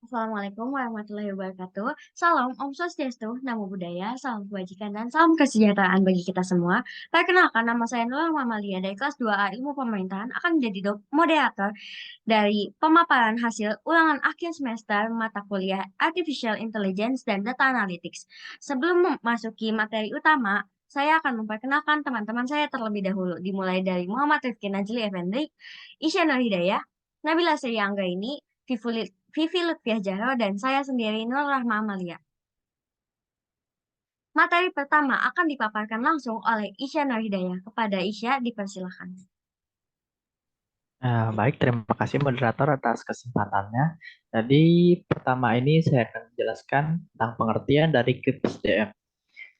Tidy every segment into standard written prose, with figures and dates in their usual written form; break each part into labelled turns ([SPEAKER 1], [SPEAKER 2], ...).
[SPEAKER 1] Assalamualaikum warahmatullahi wabarakatuh. Salam Om Swastiastu, Namo Buddhaya, salam kebajikan dan salam kesejahteraan bagi kita semua. Perkenalkan, nama saya Nurul Mamalia dari kelas 2A Ilmu Pemerintahan akan menjadi moderator dari pemaparan hasil ulangan akhir semester mata kuliah Artificial Intelligence dan Data Analytics. Sebelum memasuki materi utama, saya akan memperkenalkan teman-teman saya terlebih dahulu, dimulai dari Muhammad Rifki Najli Effendi, Isyana Hidayah, Nabila Sri Anggraini, Vivi Lutfiah Jaro, dan saya sendiri Nur Rahma Amalia. Materi pertama akan dipaparkan langsung oleh Isya Nur Hidayah. Kepada Isya, dipersilakan.
[SPEAKER 2] Baik, terima kasih moderator atas kesempatannya. Jadi, pertama ini saya akan menjelaskan tentang pengertian dari KRIPS DM.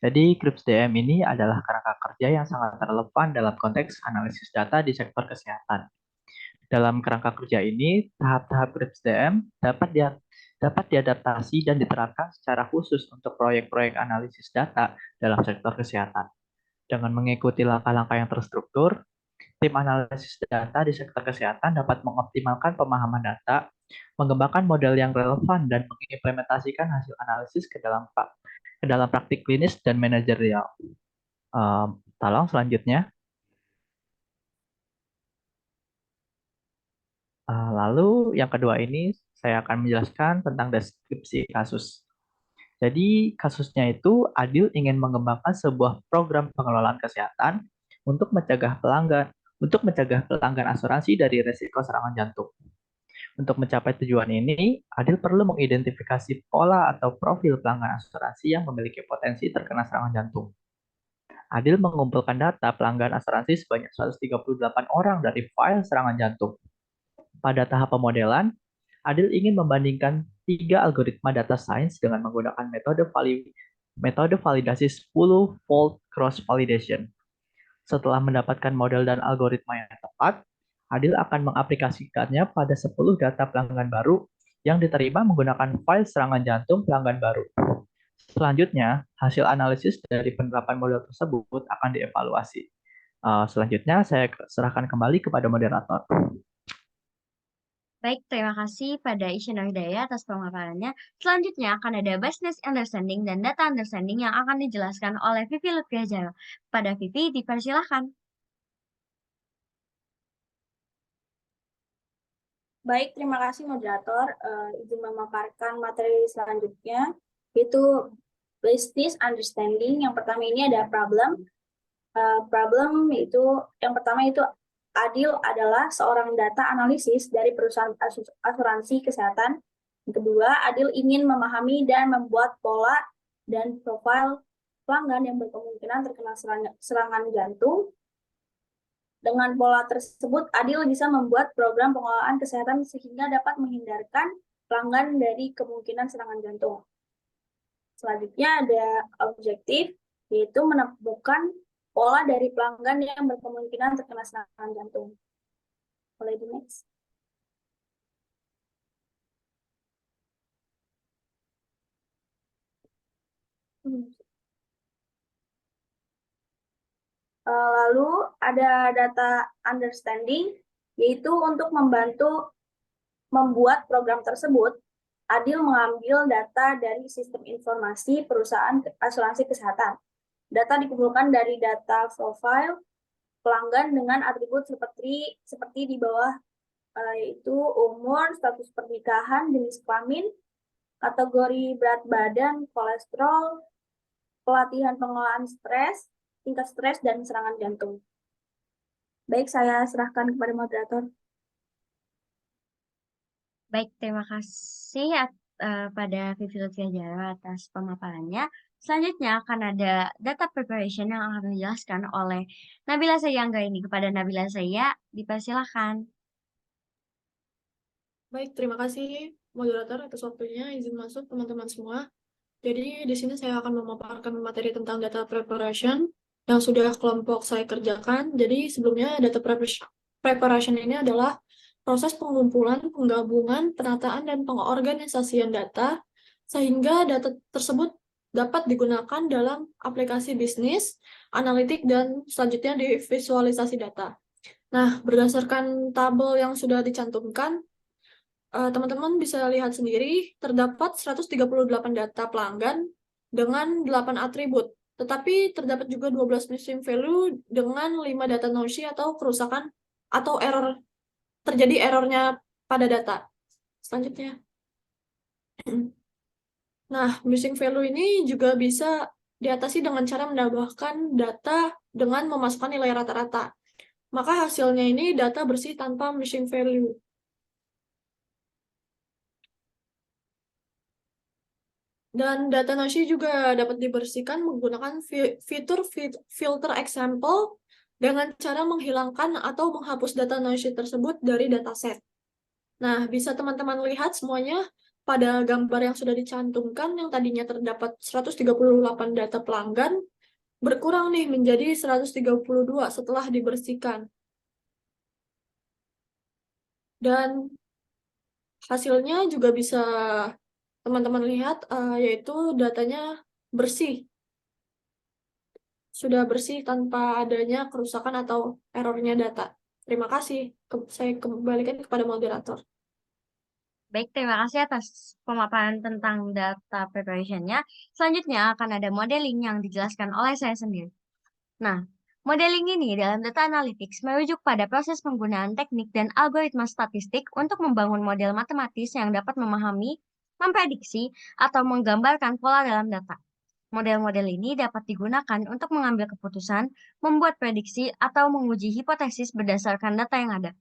[SPEAKER 2] Jadi, KRIPS DM ini adalah kerangka kerja yang sangat relevan dalam konteks analisis data di sektor kesehatan. Dalam kerangka kerja ini, tahap-tahap KRIPS DM dapat diadaptasi dan diterapkan secara khusus untuk proyek-proyek analisis data dalam sektor kesehatan. Dengan mengikuti langkah-langkah yang terstruktur, tim analisis data di sektor kesehatan dapat mengoptimalkan pemahaman data, mengembangkan model yang relevan, dan mengimplementasikan hasil analisis ke dalam praktik klinis dan manajerial. Tolong selanjutnya. Lalu yang kedua ini saya akan menjelaskan tentang deskripsi kasus. Jadi kasusnya itu Adil ingin mengembangkan sebuah program pengelolaan kesehatan untuk mencegah pelanggan asuransi dari risiko serangan jantung. Untuk mencapai tujuan ini, Adil perlu mengidentifikasi pola atau profil pelanggan asuransi yang memiliki potensi terkena serangan jantung. Adil mengumpulkan data pelanggan asuransi sebanyak 138 orang dari file serangan jantung. Pada tahap pemodelan, Adil ingin membandingkan 3 algoritma data science dengan menggunakan metode validasi 10-fold cross-validation. Setelah mendapatkan model dan algoritma yang tepat, Adil akan mengaplikasikannya pada 10 data pelanggan baru yang diterima menggunakan file serangan jantung pelanggan baru. Selanjutnya, hasil analisis dari penerapan model tersebut akan dievaluasi. Selanjutnya, saya serahkan kembali kepada moderator.
[SPEAKER 1] Baik, terima kasih pada Isya Nur Hidayah atas pemaparannya. Selanjutnya akan ada Business Understanding dan Data Understanding yang akan dijelaskan oleh Vivi Lutfiah Jaro. Pada Vivi, dipersilakan.
[SPEAKER 3] Baik, terima kasih moderator. Izin memaparkan materi selanjutnya, yaitu business understanding. Yang pertama ini ada problem. Problem itu yang pertama itu Adil adalah seorang data analisis dari perusahaan asuransi kesehatan. Yang kedua, Adil ingin memahami dan membuat pola dan profil pelanggan yang berkemungkinan terkena serangan jantung. Dengan pola tersebut, Adil bisa membuat program pengelolaan kesehatan sehingga dapat menghindarkan pelanggan dari kemungkinan serangan jantung. Selanjutnya ada objektif, yaitu menemukan pola dari pelanggan yang berkemungkinan terkena serangan jantung. Boleh di next. Lalu ada data understanding, yaitu untuk membantu membuat program tersebut. Adil mengambil data dari sistem informasi perusahaan asuransi kesehatan. Data dikumpulkan dari data profile pelanggan dengan atribut seperti di bawah, yaitu umur, status pernikahan, jenis kelamin, kategori berat badan, kolesterol, pelatihan pengelolaan stres, tingkat stres, dan serangan jantung. Baik, saya serahkan kepada moderator.
[SPEAKER 1] Baik, terima kasih pada Vivi Lutfiah Jaro atas pemaparannya. Selanjutnya akan ada data preparation yang akan dijelaskan oleh Nabila Sri Anggraini. Kepada Nabila Sri, dipersilakan.
[SPEAKER 4] Baik, terima kasih moderator atas waktunya. Izin masuk teman-teman semua. Jadi di sini saya akan memaparkan materi tentang data preparation yang sudah kelompok saya kerjakan. Jadi sebelumnya data preparation ini adalah proses pengumpulan, penggabungan, penataan, dan pengorganisasian data sehingga data tersebut dapat digunakan dalam aplikasi bisnis, analitik, dan selanjutnya di visualisasi data. Nah, berdasarkan tabel yang sudah dicantumkan, teman-teman bisa lihat sendiri, terdapat 138 data pelanggan dengan 8 atribut. Tetapi terdapat juga 12 missing value dengan 5 data noisy atau kerusakan atau error, terjadi errornya pada data. Selanjutnya. Nah, missing value ini juga bisa diatasi dengan cara menambahkan data dengan memasukkan nilai rata-rata. Maka hasilnya ini data bersih tanpa missing value. Dan data noisy juga dapat dibersihkan menggunakan fitur filter example dengan cara menghilangkan atau menghapus data noisy tersebut dari dataset. Nah, bisa teman-teman lihat semuanya pada gambar yang sudah dicantumkan yang tadinya terdapat 138 data pelanggan berkurang nih menjadi 132 setelah dibersihkan. Dan hasilnya juga bisa teman-teman lihat yaitu datanya bersih. Sudah bersih tanpa adanya kerusakan atau errornya data. Terima kasih. Saya kembalikan kepada moderator.
[SPEAKER 1] Baik, terima kasih atas pemaparan tentang data preparation-nya. Selanjutnya akan ada modeling yang dijelaskan oleh saya sendiri. Nah, modeling ini dalam data analytics merujuk pada proses penggunaan teknik dan algoritma statistik untuk membangun model matematis yang dapat memahami, memprediksi, atau menggambarkan pola dalam data. Model-model ini dapat digunakan untuk mengambil keputusan, membuat prediksi, atau menguji hipotesis berdasarkan data yang ada.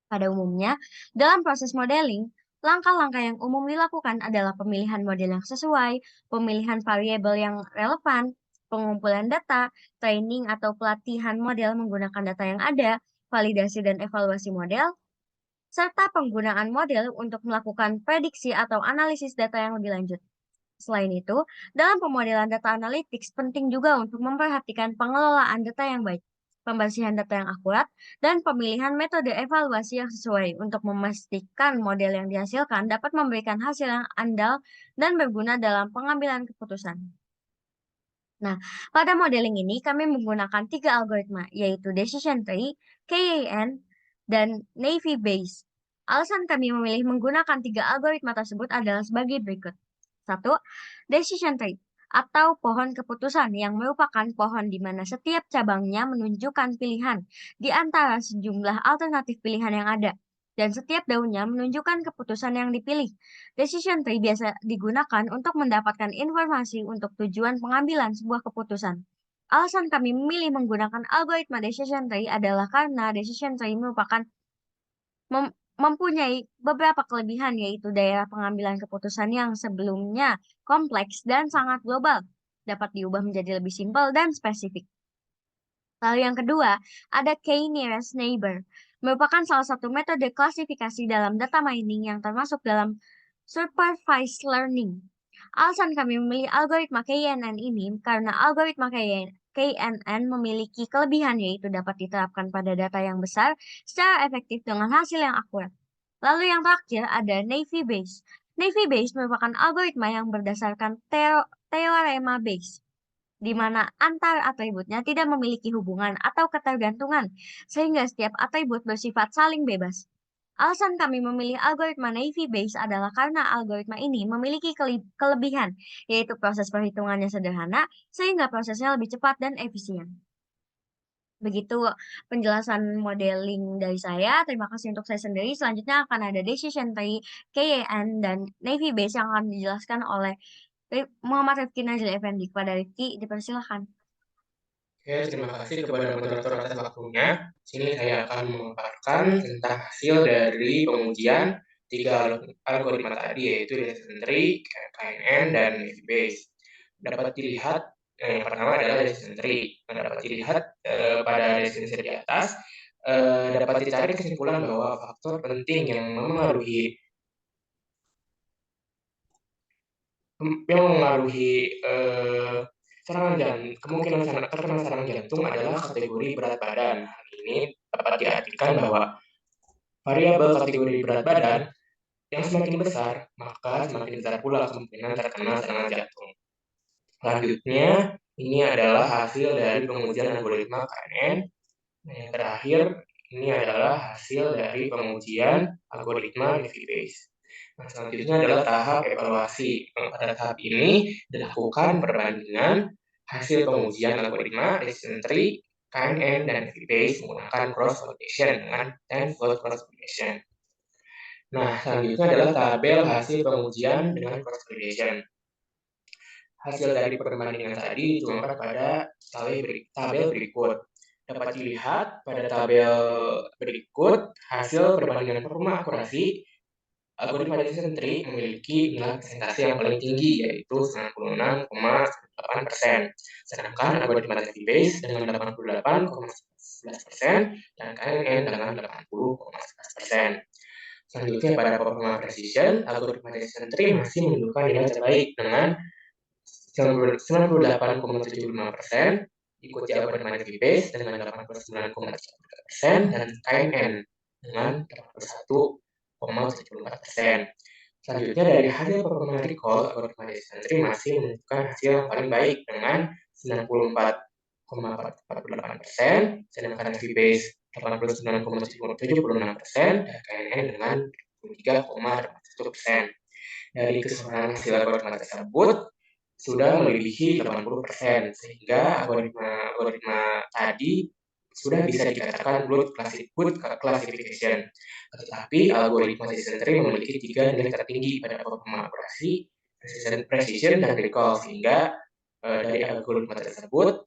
[SPEAKER 1] Pada umumnya, dalam proses modeling, langkah-langkah yang umum dilakukan adalah pemilihan model yang sesuai, pemilihan variabel yang relevan, pengumpulan data, training atau pelatihan model menggunakan data yang ada, validasi dan evaluasi model, serta penggunaan model untuk melakukan prediksi atau analisis data yang lebih lanjut. Selain itu, dalam pemodelan data analytics penting juga untuk memperhatikan pengelolaan data yang baik, pembersihan data yang akurat, dan pemilihan metode evaluasi yang sesuai untuk memastikan model yang dihasilkan dapat memberikan hasil yang andal dan berguna dalam pengambilan keputusan. Nah, pada modeling ini kami menggunakan 3 algoritma, yaitu Decision Tree, KAN, dan Naive Bayes. Alasan kami memilih menggunakan 3 algoritma tersebut adalah sebagai berikut. 1. Decision tree atau pohon keputusan yang merupakan pohon di mana setiap cabangnya menunjukkan pilihan di antara sejumlah alternatif pilihan yang ada, dan setiap daunnya menunjukkan keputusan yang dipilih. Decision tree biasa digunakan untuk mendapatkan informasi untuk tujuan pengambilan sebuah keputusan. Alasan kami memilih menggunakan algoritma decision tree adalah karena decision tree merupakan mempunyai beberapa kelebihan, yaitu daerah pengambilan keputusan yang sebelumnya kompleks dan sangat global, dapat diubah menjadi lebih simpel dan spesifik. Lalu yang kedua, ada K-nearest neighbor, merupakan salah satu metode klasifikasi dalam data mining yang termasuk dalam supervised learning. Alasan kami memilih algoritma KNN ini karena algoritma KNN memiliki kelebihan, yaitu dapat diterapkan pada data yang besar secara efektif dengan hasil yang akurat. Lalu yang terakhir ada Naive Bayes. Naive Bayes merupakan algoritma yang berdasarkan teorema Bayes, di mana antar atributnya tidak memiliki hubungan atau ketergantungan, sehingga setiap atribut bersifat saling bebas. Alasan kami memilih algoritma Naive Bayes adalah karena algoritma ini memiliki kelebihan, yaitu proses perhitungannya sederhana, sehingga prosesnya lebih cepat dan efisien. Begitu penjelasan modeling dari saya. Terima kasih untuk saya sendiri. Selanjutnya akan ada Decision Tree, KAN, dan Naive Bayes yang akan dijelaskan oleh Muhammad Rifki Nazil Effendi. Kepada Rifki, dipersilakan.
[SPEAKER 5] Oke, terima kasih kepada moderator atas waktunya. Sini saya akan memaparkan tentang hasil dari pengujian 3 algoritma tadi, yaitu Decision Tree, KNN, dan Naive Bayes. Dapat dilihat, yang pertama adalah Decision Tree. Dapat dilihat pada Decision Tree di atas, dapat ditarik kesimpulan bahwa faktor penting yang mempengaruhi kemungkinan terkena serangan jantung adalah kategori berat badan. Hal ini dapat diartikan bahwa variabel kategori berat badan yang semakin besar, maka semakin besar pula kemungkinan terkena serangan jantung. Selanjutnya, ini adalah hasil dari pengujian algoritma KNN. Yang terakhir, Ini adalah hasil dari pengujian algoritma Navi-Bayes. Nah, selanjutnya adalah tahap evaluasi. Pada tahap ini dilakukan perbandingan hasil pengujian algoritma decision tree, KNN, dan Navi-Bayes menggunakan cross validation dengan 10-fold cross validation. Nah, selanjutnya adalah tabel hasil pengujian dengan cross validation. Hasil dari perbandingan tadi dituangkan pada tabel berikut. Dapat dilihat pada tabel berikut hasil perbandingan performa akurasi algoritma decision tree memiliki nilai presentasi yang paling tinggi, yaitu 96,8%. Sedangkan algoritma Navi-Bayes dengan 88,11% dan KNN dengan 80,11%. Selanjutnya pada performa precision, algoritma decision tree masih menunjukkan nilai terbaik dengan 98,75%, diikuti algoritma Navi-Bayes dengan 89,33% dan KNN dengan 81,74%. Selanjutnya dari hasil performa recall, algoritma decision tree masih menunjukkan hasil yang paling baik dengan 94,48%, sedangkan Navi-Bayes 89,76% dan KNN dengan 23,81%. Dari keseluruhan hasil algoritma tersebut sudah melebihi 80%, sehingga algoritma tadi sudah bisa dikatakan good classification. Tetapi algoritma decision tree memiliki 3 nilai tertinggi pada performa akurasi, precision, dan recall, sehingga dari algoritma tersebut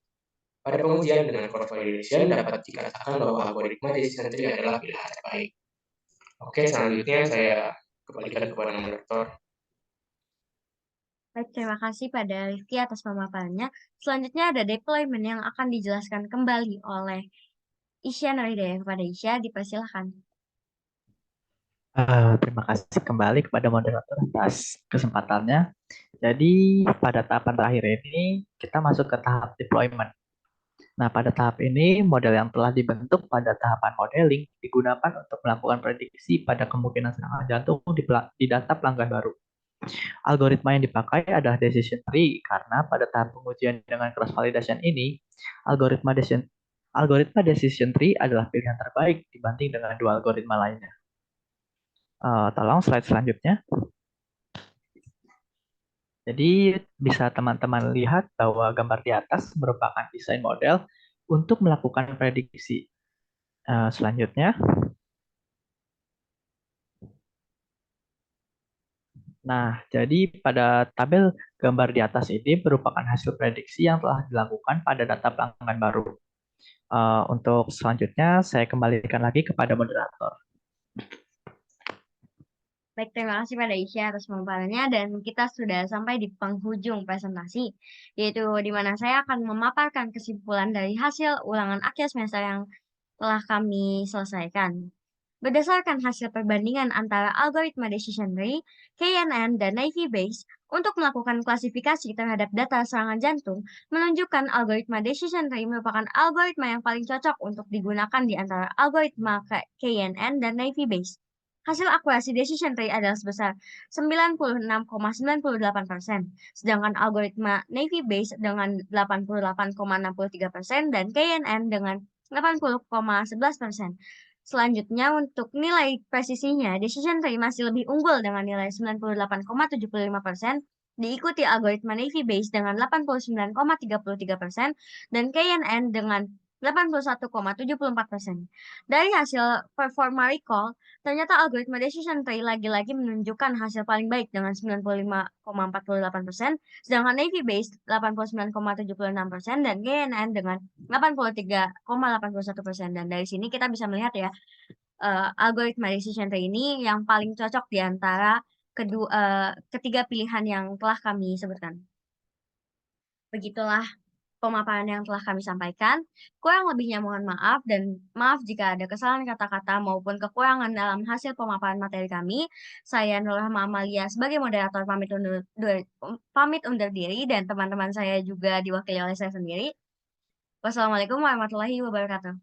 [SPEAKER 5] pada pengujian dengan cross validation dapat dikatakan bahwa algoritma decision tree adalah pilihan terbaik. Oke, selanjutnya saya kembalikan kepada moderator.
[SPEAKER 1] Baik, terima kasih pada Rifki atas pemaparannya. Selanjutnya ada deployment yang akan dijelaskan kembali oleh Isya Nuridaya. Kepada Isya, dipersilahkan.
[SPEAKER 2] Terima kasih kembali kepada moderator atas kesempatannya. Jadi pada tahapan terakhir ini kita masuk ke tahap deployment. Nah, pada tahap ini model yang telah dibentuk pada tahapan modeling digunakan untuk melakukan prediksi pada kemungkinan serangan jantung di data pelanggan baru. Algoritma yang dipakai adalah decision tree karena pada tahap pengujian dengan cross validation ini, algoritma decision tree adalah pilihan terbaik dibanding dengan dua algoritma lainnya. Tolong slide selanjutnya. Jadi bisa teman-teman lihat bahwa gambar di atas merupakan desain model untuk melakukan prediksi. Selanjutnya. Nah, jadi pada tabel gambar di atas ini merupakan hasil prediksi yang telah dilakukan pada data pelanggan baru. Untuk selanjutnya, saya kembalikan lagi kepada moderator.
[SPEAKER 1] Baik, terima kasih pada Isya atas pemaparannya dan kita sudah sampai di penghujung presentasi, yaitu di mana saya akan memaparkan kesimpulan dari hasil ulangan akhir semester yang telah kami selesaikan. Berdasarkan hasil perbandingan antara algoritma decision tree, KNN, dan Navi-Bayes untuk melakukan klasifikasi terhadap data serangan jantung, menunjukkan algoritma decision tree merupakan algoritma yang paling cocok untuk digunakan di antara algoritma KNN dan Navi-Bayes. Hasil akurasi decision tree adalah sebesar 96,98%, sedangkan algoritma Navi-Bayes dengan 88,63% dan KNN dengan 80,11%. Selanjutnya, untuk nilai presisinya, decision tree masih lebih unggul dengan nilai 98,75%, diikuti algoritma Navi-Bayes dengan 89,33% dan KNN dengan 81,74%. Dari hasil performa recall, ternyata algoritma decision tree lagi-lagi menunjukkan hasil paling baik dengan 95,48%, sedangkan Navi-Bayes 89,76% dan KNN dengan 83,81%. Dan dari sini kita bisa melihat ya, algoritma decision tree ini yang paling cocok di antara ketiga pilihan yang telah kami sebutkan. Begitulah pemaparan yang telah kami sampaikan. Kurang lebihnya mohon maaf dan maaf jika ada kesalahan kata-kata maupun kekurangan dalam hasil pemaparan materi kami. Saya Nurrahma Amalia sebagai moderator pamit undur diri dan teman-teman saya juga diwakili oleh saya sendiri. Wassalamualaikum warahmatullahi wabarakatuh.